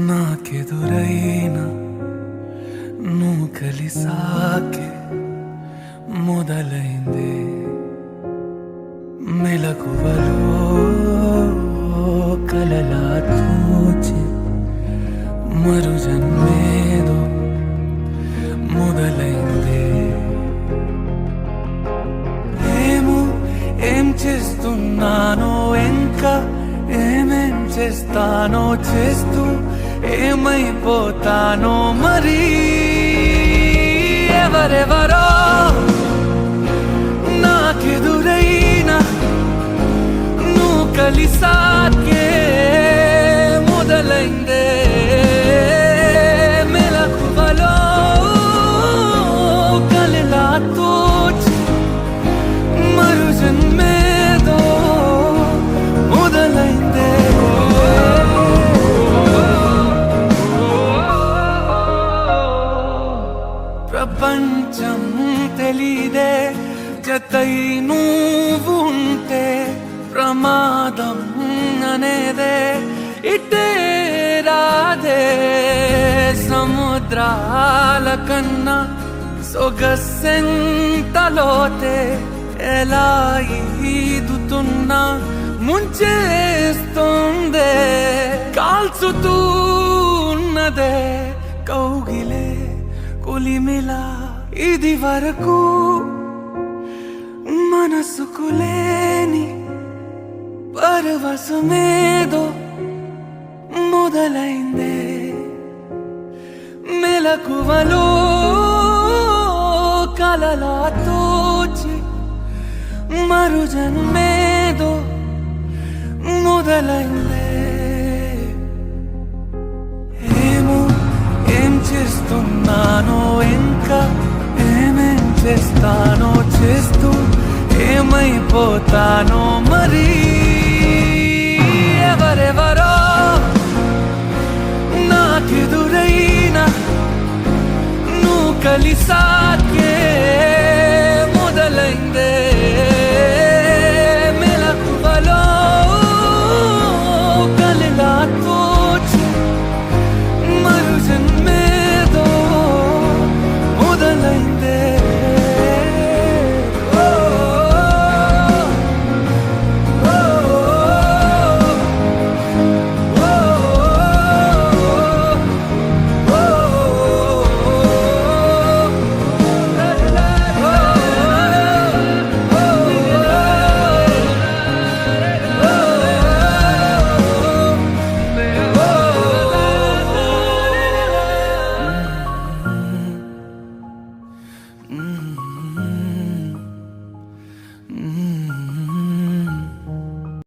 నాకెదురైనా నువ్వు కలిసాకే మొదలైందే మెలకువలో కలలా తోచి మరు జన్మేదో మొదలైందే. ఏం చేస్తున్నానో ఇంకా ఏమేం చేస్తానో చేస్తూ ఏమైపోతానో మరి ఎవరెవరో నాకెదురైనా నువ్వు కలిసాకే మొదలైందే మెలకువలో కలలా తోచి మరు జన్మేదో మొదలైందే. ప్రపంచం తెలీదే జతై నువ్వు ఉంటే ప్రమాదం అనేదే ఇటే రాదే. సముద్రాల కన్నా సొగసెంతలోతే ఎలా ఈదుతున్నా ముంచేస్తుందే. కాల్చుతూ ఉన్నదే కౌగిలే కొలిమిలా ఇది వరకు మనసుకు లేని పరవశమేదో మొదలైందే మెలకువలో కలలా తోచి మరు జన్మేదో మొదలైందే. ఏం చేస్తున్నానో ఇంకా ఏమేం చేస్తానో చేస్తూ ఏమైపోతానో మరి ఎవరెవరో నాకెదురైనా నువ్వు కలిసాకే